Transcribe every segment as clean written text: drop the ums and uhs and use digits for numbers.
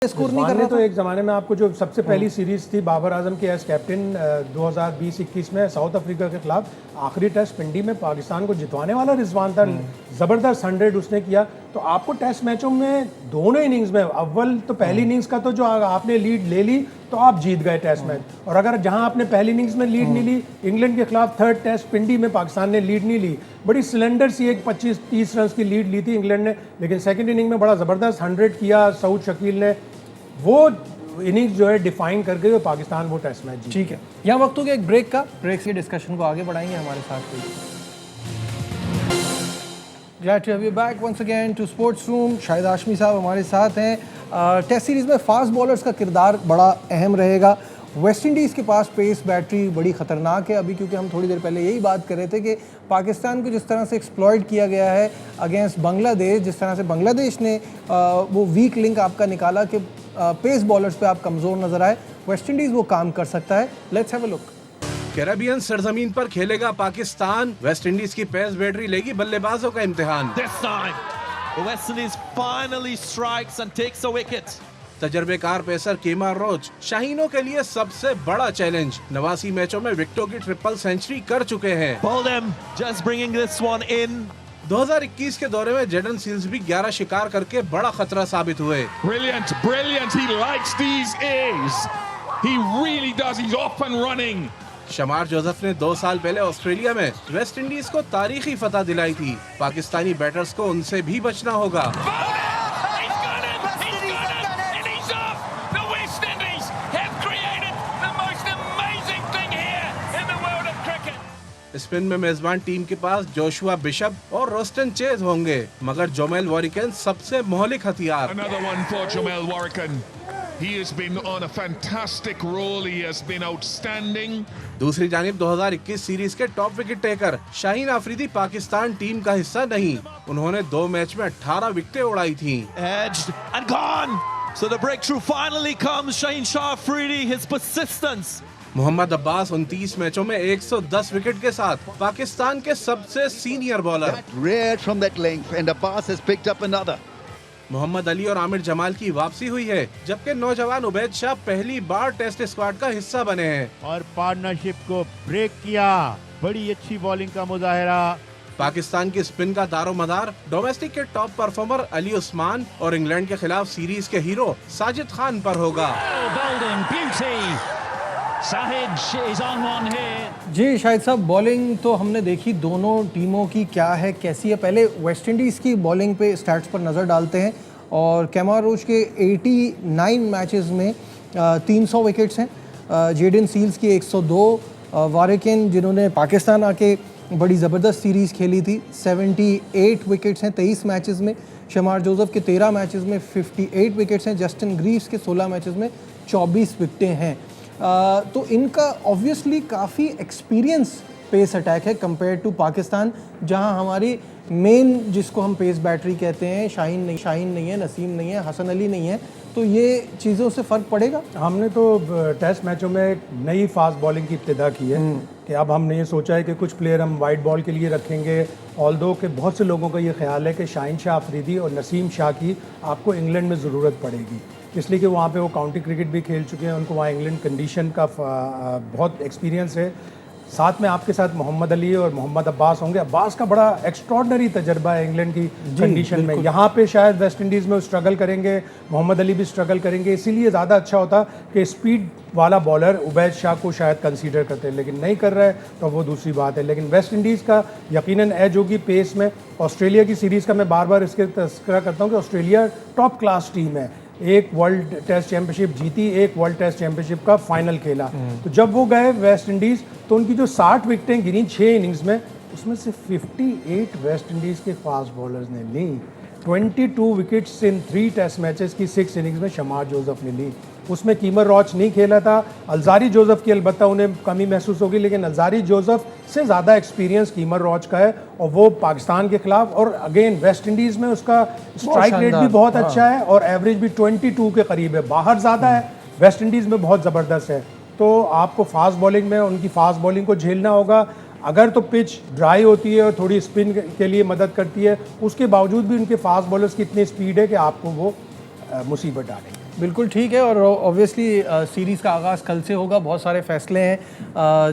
Score नहीं कर रहा तो एक ज़माने में आपको जो सबसे पहली सीरीज़ थी बाबर आजम की एज कैप्टन 2020-21 में साउथ अफ्रीका के खिलाफ आखिरी टेस्ट पिंडी में पाकिस्तान को जितवाने वाला रिजवान था। ज़बरदस्त 100 उसने किया। तो आपको टेस्ट मैचों में दोनों इनिंग्स में अव्वल तो पहली इनिंग्स का तो जो आपने लीड ले ली तो आप जीत गए टेस्ट मैच, और अगर जहां आपने पहली इनिंग्स में लीड नहीं ली, इंग्लैंड के खिलाफ थर्ड टेस्ट पिंडी में पाकिस्तान ने लीड नहीं ली, बड़ी सिलेंडर सी एक 25-30 रन की लीड ली थी इंग्लैंड ने, लेकिन सेकंड इनिंग में बड़ा ज़बरदस्त 100 किया सऊद शकील ने। वो इनिंग्स जो है डिफाइन कर गई और पाकिस्तान वो टेस्ट मैच जीत। ठीक है, यहाँ वक्त हो गया एक ब्रेक का। ब्रेक से डिस्कशन को आगे बढ़ाएंगे हमारे साथ। Glad to have you back once again to Sports Room। Shahid Hashmi साहब हमारे साथ हैं। टेस्ट सीरीज़ में फास्ट बॉलर्स का किरदार बड़ा अहम रहेगा। वेस्ट इंडीज़ के पास पेस बैटरी बड़ी ख़तरनाक है अभी, क्योंकि हम थोड़ी देर पहले यही बात कर रहे थे कि पाकिस्तान को जिस तरह से एक्सप्लॉइट किया गया है अगेंस्ट बांग्लादेश, जिस तरह से बांग्लादेश ने वो वीक लिंक आपका निकाला कि पेस बॉलर्स पे आप कमज़ोर नज़र आए, वेस्ट इंडीज़ वो काम कर सकता है। Let's have a look. Caribbean सरजमीन पर खेलेगा पाकिस्तान, वेस्ट इंडीज की पेस बैटरी लेगी बल्लेबाजों का इम्तिहान। This time, the West Indies finally strikes and takes a wicket. तजर्बेकार पेसर कीमर रोच शाहीनों के लिए सबसे बड़ा चैलेंज। 89 मैचों में विकेटों की ट्रिपल सेंचुरी कर चुके हैं। Boldham just bringing this one in. 2021 के दौरे में जेडन सील्स भी 11 शिकार करके बड़ा खतरा साबित हुए। Brilliant, brilliant. He likes these A's. He really does. He's off and running. शमार Joseph ने 2 साल पहले ऑस्ट्रेलिया में वेस्ट इंडीज को तारीखी फतह दिलाई थी। पाकिस्तानी बैटर्स को उनसे भी बचना होगा। स्पिन में मेजबान टीम के पास जोशुआ बिशप और रोस्टन चेज होंगे, मगर जोमेल वॉरिकन सबसे मौलिक हथियार। Another one for Jamel Warrican. He has been on a fantastic roll. He has been outstanding. दूसरी जानिब 2021 सीरीज के top wicket taker Shaheen Afridi Pakistan team का हिस्सा नहीं। उन्होंने 2 मैच में 18 विकेटें उड़ाई थीं। Edged and gone. So the breakthrough finally comes. Shaheen Shah Afridi, his persistence. Mohammad Abbas 29 मैचों में 110 विकेट के साथ पाकिस्तान के सबसे senior bowler. Rare from that length and Abbas has picked up another. Mohammad Ali और आमिर जमाल की वापसी हुई है, जबकि नौजवान उबैद शाह पहली बार टेस्ट स्क्वाड का हिस्सा बने हैं और पार्टनरशिप को ब्रेक किया। बड़ी अच्छी बॉलिंग का मुजाहिरा। पाकिस्तान की स्पिन का दारोमदार डोमेस्टिक के टॉप परफॉर्मर अली उस्मान और इंग्लैंड के खिलाफ सीरीज के हीरो साजिद खान पर होगा। जी शाहिद साहब, बॉलिंग तो हमने देखी दोनों टीमों की क्या है कैसी है। पहले वेस्ट इंडीज़ की बॉलिंग पे स्टैट्स पर नज़र डालते हैं, और कैमर रोच के 89 मैचेस में 300 विकेट्स हैं। जेडन सील्स की 102, वारिकन जिन्होंने पाकिस्तान आके बड़ी ज़बरदस्त सीरीज़ खेली थी 78 विकेट्स हैं 23 मैचेस में। शमार जोसेफ के 13 मैचेस में 58 विकेट्स हैं। जस्टिन ग्रीव्स के 16 मैचेस में 24 विकेटें हैं। तो इनका ऑब्वियसली काफ़ी एक्सपीरियंस पेस अटैक है कंपेयर टू पाकिस्तान, जहां हमारी मेन जिसको हम पेस बैटरी कहते हैं शाहीन नहीं है, नसीम नहीं है, हसन अली नहीं है। तो ये चीज़ों से फ़र्क पड़ेगा। हमने तो टेस्ट मैचों में नई फास्ट बॉलिंग की इब्तिदा की है कि अब हमने ये सोचा है कि कुछ प्लेयर हम वाइट बॉल के लिए रखेंगे। ऑल्दो कि बहुत से लोगों का ये ख्याल है कि शाहीन शाह अफरीदी और नसीम शाह की आपको इंग्लैंड में ज़रूरत पड़ेगी, इसलिए कि वहाँ पे वो काउंटी क्रिकेट भी खेल चुके हैं, उनको वहाँ इंग्लैंड कंडीशन का बहुत एक्सपीरियंस है। साथ में आपके साथ मोहम्मद अली और मोहम्मद अब्बास होंगे। अब्बास का बड़ा एक्स्ट्रॉर्डनरी तजर्बा है इंग्लैंड की कंडीशन में। यहाँ पे शायद वेस्ट इंडीज़ में स्ट्रगल करेंगे, मोहम्मद अली भी स्ट्रगल करेंगे, इसीलिए ज़्यादा अच्छा होता कि स्पीड वाला बॉलर उबैद शाह को शायद कंसीडर करते हैं, लेकिन नहीं कर रहे तो वो दूसरी बात है। लेकिन वेस्ट इंडीज़ का यकीनन एज होगी पेस में। ऑस्ट्रेलिया की सीरीज़ का मैं बार बार इसके तस्करा करता हूँ कि ऑस्ट्रेलिया टॉप क्लास टीम है। एक वर्ल्ड टेस्ट चैंपियनशिप जीती, एक वर्ल्ड टेस्ट चैंपियनशिप का फाइनल खेला। तो जब वो गए वेस्ट इंडीज़ तो उनकी जो 60 विकेटें गिनी 6 इनिंग्स में, उसमें से 58 वेस्ट इंडीज़ के फास्ट बॉलर्स ने ली। 22 विकेट्स इन 3 टेस्ट मैचेस की 6 इनिंग्स में शमार जोसेफ ने ली। उसमें कीमर रॉच नहीं खेला था। अलजारी जोसेफ की अलबत्ता उन्हें कमी महसूस होगी, लेकिन अलजारी जोसेफ से ज़्यादा एक्सपीरियंस कीमर रॉच का है, और वो पाकिस्तान के खिलाफ और अगेन वेस्ट इंडीज़ में उसका स्ट्राइक रेट भी बहुत अच्छा है और एवरेज भी 22 के करीब है। बाहर ज़्यादा है, वेस्ट इंडीज़ में बहुत ज़बरदस्त है। तो आपको फास्ट बॉलिंग में उनकी फास्ट बॉलिंग को झेलना होगा। अगर तो पिच ड्राई होती है और थोड़ी स्पिन के लिए मदद करती है, उसके बावजूद भी उनके फास्ट बॉलर्स की इतनी स्पीड है कि आपको वो मुसीबत डालेंगे। बिल्कुल ठीक है। और ऑब्वियसली सीरीज़ का आगाज़ कल से होगा। बहुत सारे फैसले हैं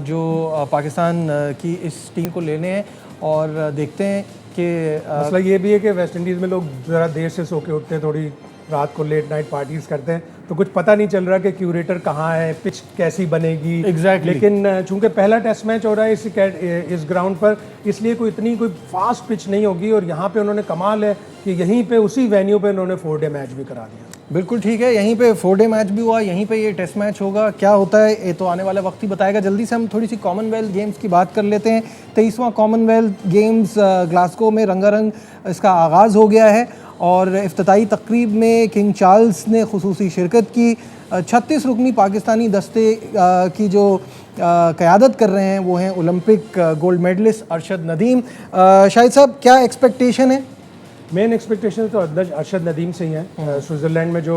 जो पाकिस्तान की इस टीम को लेने हैं और देखते हैं कि मसला ये भी है कि वेस्ट इंडीज़ में लोग ज़रा देर से सो के उठते हैं, थोड़ी रात को लेट नाइट पार्टीज करते हैं, तो कुछ पता नहीं चल रहा कि क्यूरेटर कहाँ है, पिच कैसी बनेगी। Exactly. लेकिन चूंकि पहला टेस्ट मैच हो रहा है इस ग्राउंड पर, इसलिए कोई फास्ट पिच नहीं होगी। और यहाँ पे उन्होंने कमाल है कि यहीं पे उसी वेन्यू पे उन्होंने 4 डे मैच भी करा दिया। बिल्कुल ठीक है, यहीं पे 4 डे मैच भी हुआ, यहीं पे ये टेस्ट मैच होगा। क्या होता है ये तो आने वाला वक्त ही बताएगा। जल्दी से हम थोड़ी सी कॉमनवेल्थ गेम्स की बात कर लेते हैं। 23वां कॉमनवेल्थ गेम्स ग्लासगो में रंगारंग इसका आगाज़ हो गया है और इफ्तिताई तकरीब में किंग चार्ल्स ने खुसूसी शिरकत की। 36 रुकनी पाकिस्तानी दस्ते की जो क़यादत कर रहे हैं वो हैं Olympic gold medalist Arshad Nadeem. Shahid साहब, क्या एक्सपेक्टेशन है? मेन एक्सपेक्टेशन तो अरशद नदीम से ही है। स्विट्ज़रलैंड में जो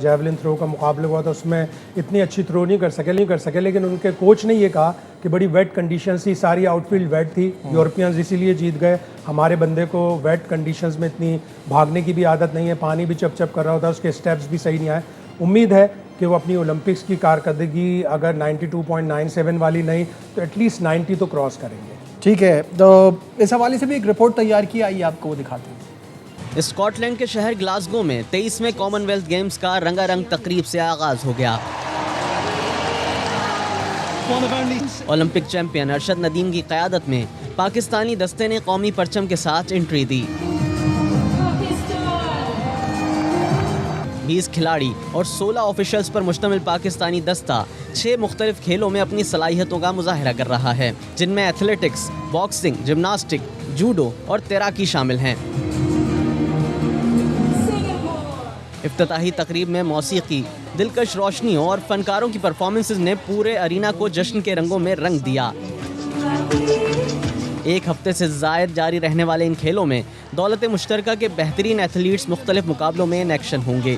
जैवलिन थ्रो का मुकाबला हुआ था उसमें इतनी अच्छी थ्रो नहीं कर सके, लेकिन उनके कोच ने ये कहा कि बड़ी वेट कंडीशंस थी, सारी आउटफील्ड वेट थी। यूरोपियंस इसीलिए जीत गए। हमारे बंदे को वेट कंडीशंस में इतनी भागने की भी आदत नहीं है, पानी भी चप चप कर रहा होता है, उसके स्टेप्स भी सही नहीं आए। उम्मीद है कि वो अपनी ओलंपिक्स की कारकर्दगी अगर 92.97 वाली नहीं तो एटलीस्ट 90 तो क्रॉस करेंगे। ठीक है, तो इस हवाले से भी एक रिपोर्ट तैयार की, आइए आपको वो दिखाते हैं। स्कॉटलैंड के शहर ग्लासगो में 23वें कॉमनवेल्थ गेम्स का रंगारंग तकरीब से आगाज हो गया। ओलंपिक चैंपियन अरशद नदीम की क़यादत में पाकिस्तानी दस्ते ने कौमी परचम के साथ एंट्री दी। 20 खिलाड़ी और 16 ऑफिशियल्स पर मुश्तमिल पाकिस्तानी दस्ता 6 मुख्तलिफ खेलों में अपनी सलाहियतों का मुजाहिरा कर रहा है, जिनमें एथलेटिक्स, बॉक्सिंग, जिम्नास्टिक, जूडो और तैराकी शामिल हैं। इफ्तिताही तकरीब में मौसीकी, दिलकश रोशनियों और फनकारों की परफॉर्मेंसेज ने पूरे अरीना को जश्न के रंगों में रंग दिया। एक हफ्ते से ज़ायद जारी रहने वाले इन खेलों में दौलत मुश्तरका के बेहतरीन एथलीट्स मुख्तलिफ मुकाबलों में इन एक्शन होंगे।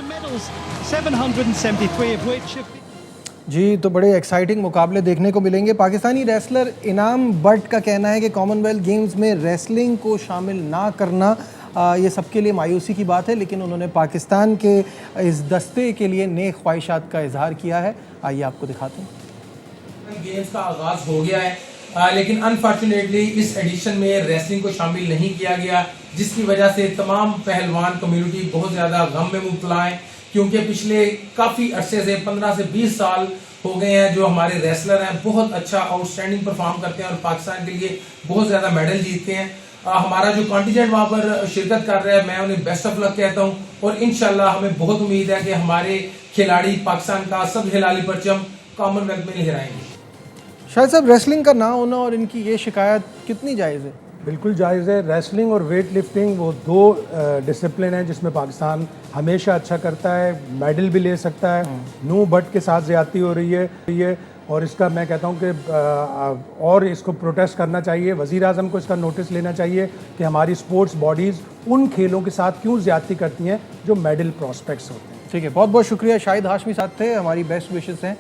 जी, तो बड़े एक्साइटिंग मुकाबले देखने को मिलेंगे। पाकिस्तानी रेसलर इनाम बट का कहना है कि कॉमनवेल्थ गेम्स में रेसलिंग को शामिल ना करना ये सबके लिए मायूसी की बात है, लेकिन उन्होंने पाकिस्तान के इस दस्ते के लिए नेक ख्वाहिशात का इजहार किया है। आइए आपको दिखाते हैं। गेम्स का आगाज हो गया है, लेकिन अनफॉर्चुनेटली इस एडिशन में रेसलिंग को शामिल नहीं किया गया, जिसकी वजह से तमाम पहलवान कम्युनिटी बहुत ज़्यादा गम में मुबतला है, क्योंकि पिछले काफ़ी अरसे से 15 से 20 साल हो गए हैं जो हमारे रेसलर हैं बहुत अच्छा आउटस्टैंडिंग परफॉर्म करते हैं और पाकिस्तान के लिए बहुत ज़्यादा मेडल जीतते हैं। हमारा जो कॉन्टिजेंट वहाँ पर शिरकत कर रहा है, मैं उन्हें बेस्ट ऑफ लक कहता हूँ और इंशाल्लाह हमें बहुत उम्मीद है कि हमारे खिलाड़ी पाकिस्तान का सब हिलाली परचम कॉमनवेल्थ में लहराएंगे। शायद साहब, रेसलिंग का ना होना और इनकी ये शिकायत कितनी जायज़ है? बिल्कुल जायज़ है। रेसलिंग और वेट लिफ्टिंग वो 2 डिसिप्लिन हैं जिसमें पाकिस्तान हमेशा अच्छा करता है, मेडल भी ले सकता है। नू बट के साथ ज़्यादती हो रही है और इसका मैं कहता हूँ कि और इसको प्रोटेस्ट करना चाहिए। वज़ीर आज़म को इसका नोटिस लेना चाहिए कि हमारी स्पोर्ट्स बॉडीज़ उन खेलों के साथ क्यों ज़्यादती करती हैं जो मेडल प्रॉस्पेक्ट्स होते हैं। ठीक है, बहुत बहुत शुक्रिया। शाहिद हाशमी साथ थे, हमारी बेस्ट विशेस हैं।